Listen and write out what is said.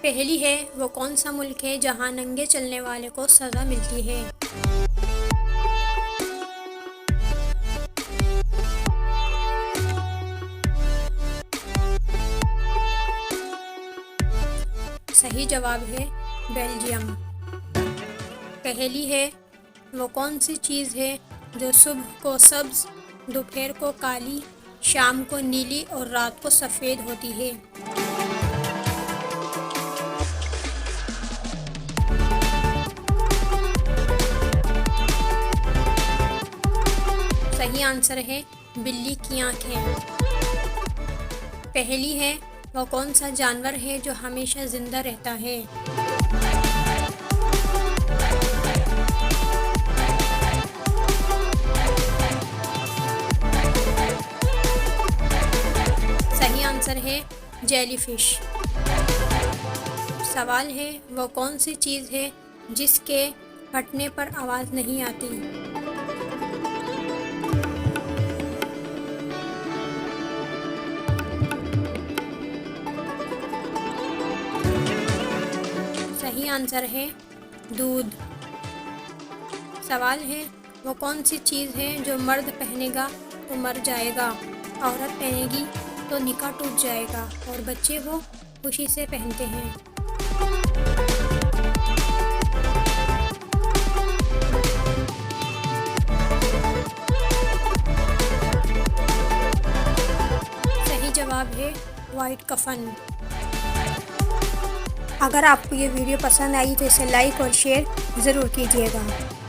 पहेली है वो कौन सा मुल्क है जहाँ नंगे चलने वाले को सज़ा मिलती है। सही जवाब है बेल्जियम। पहेली है वो कौन सी चीज़ है जो सुबह को सब्ज, दोपहर को काली, शाम को नीली और रात को सफ़ेद होती है। सही आंसर है बिल्ली की आंखें। पहेली है वो कौन सा जानवर है जो हमेशा जिंदा रहता है। सही आंसर है जेलीफिश। सवाल है वो कौन सी चीज़ है जिसके फटने पर आवाज़ नहीं आती। सही आंसर है दूध। सवाल है वो कौन सी चीज़ है जो मर्द पहनेगा तो मर जाएगा, औरत पहनेगी तो निकाह टूट जाएगा और बच्चे वो खुशी से पहनते हैं। सही जवाब है वाइट कफन। अगर आपको ये वीडियो पसंद आई तो इसे लाइक और शेयर ज़रूर कीजिएगा।